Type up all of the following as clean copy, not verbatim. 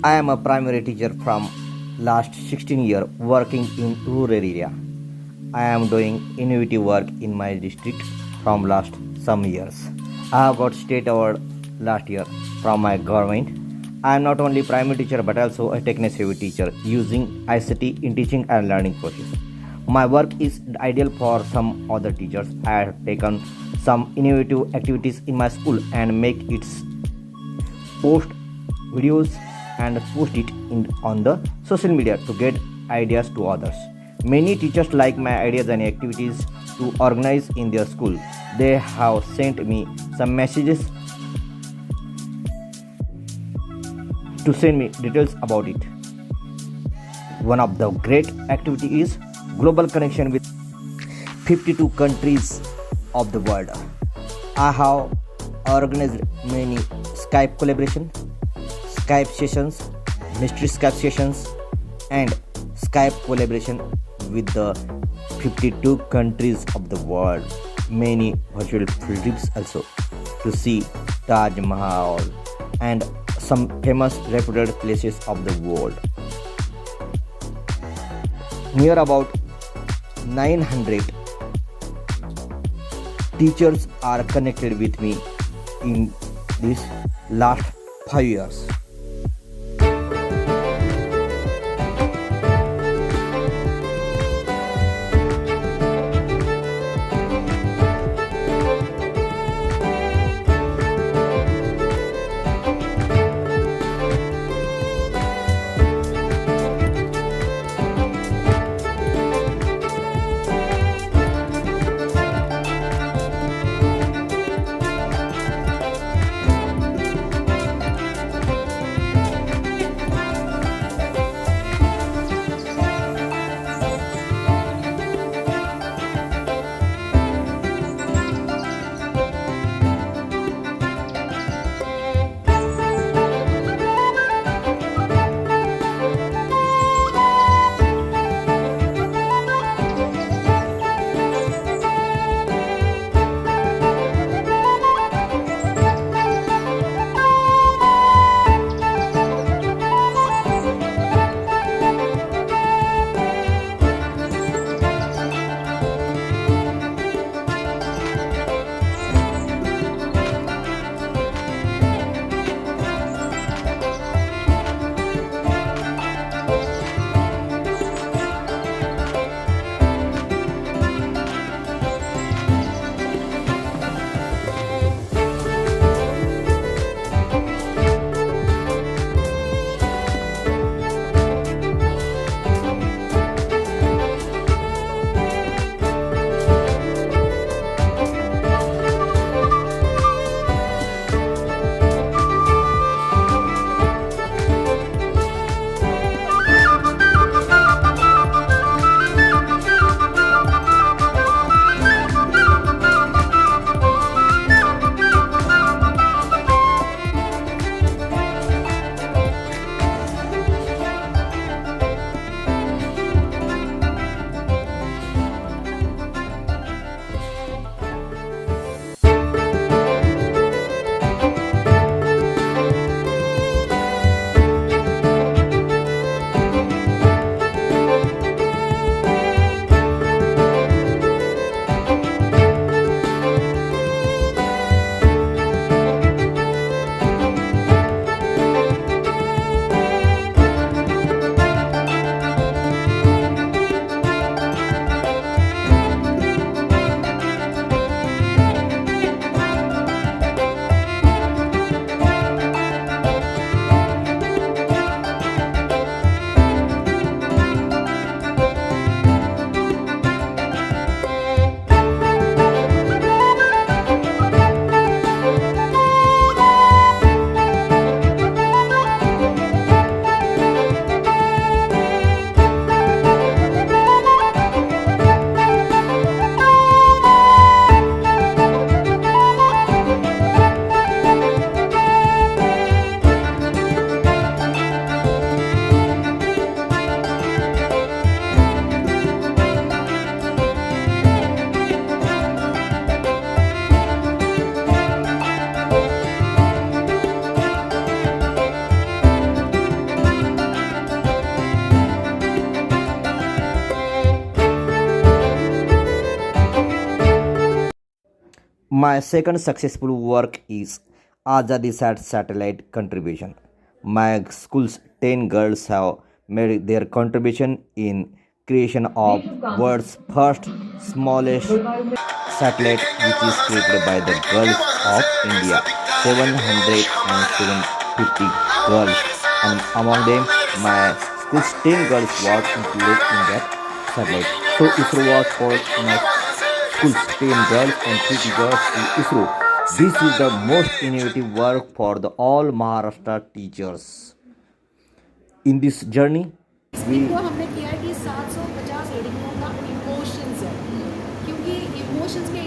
I am a primary teacher from last 16 years working in rural area. I am doing innovative work in my district from last some years. I have got state award last year from my government. I am not only primary teacher but also a techno-savvy teacher using ICT in teaching and learning process. My work is ideal for some other teachers. I have taken some innovative activities in my school and make it post videos and post it on the social media to get ideas to others. Many teachers like my ideas and activities to organize in their school. They have sent me some messages to send me details about it. One of the great activity is global connection with 52 countries of the world. I have organized many Skype collaboration, Skype sessions, mystery Skype sessions, and Skype collaboration with the 52 countries of the world. Many virtual trips also to see Taj Mahal and some famous reputed places of the world. Near about 900 teachers are connected with me in these last 5 years. My second successful work is Azadi Sat satellite contribution. My school's 10 girls have made their contribution in creation of world's first smallest satellite, which is created by the girls of India, 750 girls, and among them my school's 10 girls was included in that satellite. So ISRO was called my school's 10 girls and 3 girls in ISRO. This is the most innovative work for the all Maharashtra teachers. In this journey, we इनको हमने किया है कि 750 लड़कियों का emotions है, क्योंकि emotions के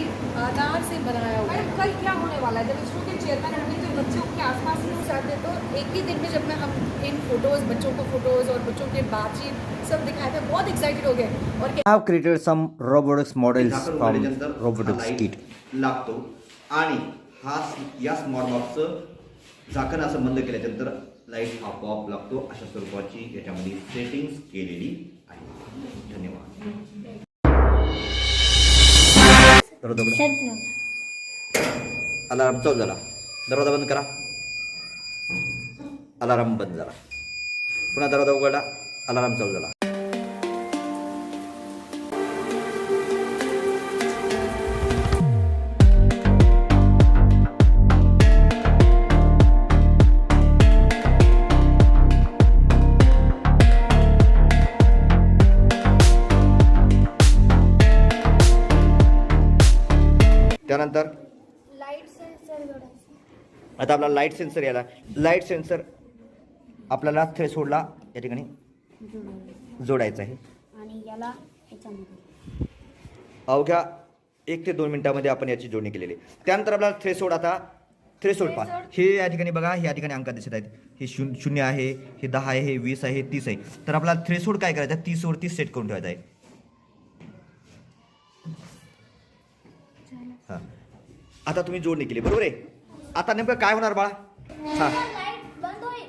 आधार से बनाया हुआ है। कल क्या होने वाला है, जब इसरो के चेयरमैन होंगे तो बच्चों के आसपास लोग चाहते, तो एक ही दिन में जब मैं हम इन फोटोज़, बच्चों को फोटोज़ और बच्चों के बातचीत सब दिखाए थे, बहुत एक्साइटेड हो गए। और have created some robotics models from robotics kit. लागतो आणि हा या स्मॉर्ट बॉक्सचं झाकण असं बंद केल्यानंतर लाईट आपोआप लागतो. अशा स्वरूपाची याच्यामध्ये सेटिंग्स केलेली आहे. धन्यवाद. अलार्म चालू झाला. दरवाजा बंद करा. अलार्म बंद झाला. पुन्हा दरवाजा उघडला. अलार्म चालू झाला. त्यानंतर लाईट सेन्सर जोडायचं. आता आपला लाईट सेन्सर याला लाईट सेन्सर आपल्याला थ्रेशोल्डला या ठिकाणी जोडायचं आहे. आणि याला ह्याच्यामध्ये अवघ्या 1 ते 2 मिनिटांमध्ये आपण याची जोडणी केलेली आहे. त्यानंतर आपल्याला थ्रेशोल्ड आता थ्रेशोल्ड पहा. हे या ठिकाणी बघा, या ठिकाणी अंक दिसत आहेत. हे 0 आहे, हे 10 आहे, हे 20 आहे, हे 30 आहे. तर आपल्याला थ्रेशोल्ड काय करायचं आहे, 30 वरती सेट करून ठेवायचं आहे. हां, आता तुम्ही जोडणी केली बरोबर आहे. आता नेमकं काय होणार बाळा? हां, लाईट बंद होईल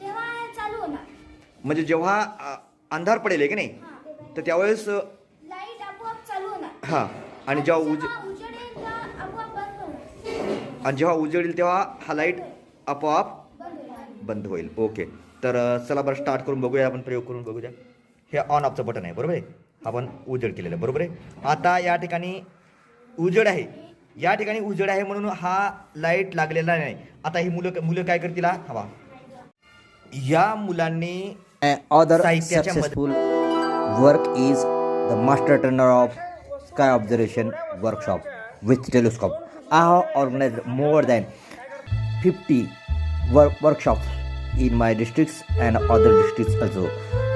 तेव्हा हे चालू होणार. म्हणजे जेव्हा अंधार पडेल आहे की नाही, तर त्यावेळेस लाईट आपोआप चालू होणार. हां, आणि जेव्हा जेव्हा उजेड येईल तेव्हा आपोआप बंद होणार. आणि जेव्हा उजेडेल तेव्हा हा लाईट आपोआप बंद होईल. बंद होईल. ओके, तर चला बरं स्टार्ट करून बघूया, आपण प्रयोग करून बघूया. हे ऑन ऑफचं बटन आहे बरोबर आहे. आपण उजेड केलेलं आहे बरोबर आहे. आता या ठिकाणी उजेड आहे, या ठिकाणी उजेड आहे म्हणून हा लाईट लागलेला नाही. आता ही मुलं काय करतील? हवा या मुलांनी Other साहित्याच्या successful work is the master trainer of sky observation workshop with telescope. I have organized more than 50 workshops in my districts and other districts also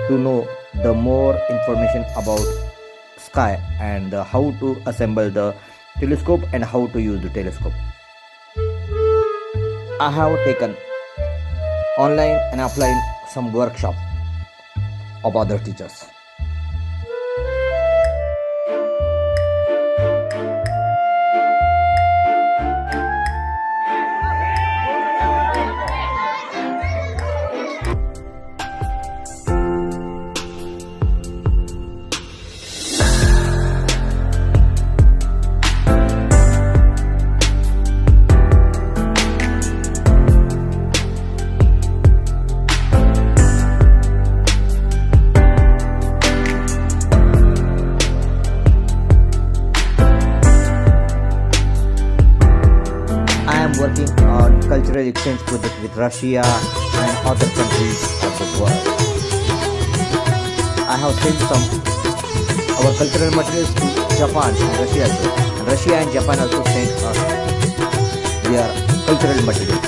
to know the more information about sky and how to assemble the telescope and how to use the telescope. I have taken online and offline some workshop of other teachers. Working on cultural exchange project with Russia and other countries of the world. I have sent some our cultural materials to Japan and Russia also. And Russia and Japan also sent us their cultural materials.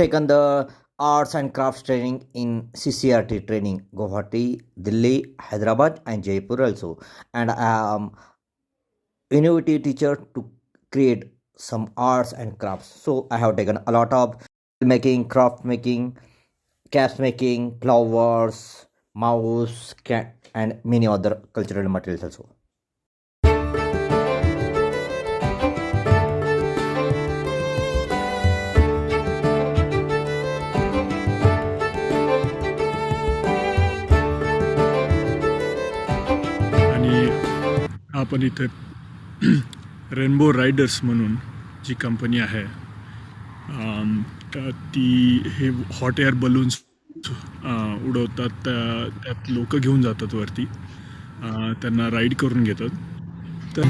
Taken the arts and crafts training in CCRT training, Guwahati, Delhi, Hyderabad, and Jaipur also. And I am innovative teacher to create some arts and crafts. So I have taken a lot of making, craft making, caps making, flowers, mouse, cat, and many other cultural materials also. आणि आपण इथे rainbow riders म्हणून जी company आहे ती हे hot air balloons उडवतात, त्यात लोक घेऊन जातात वरती, त्यांना राईड करून घेतात. तर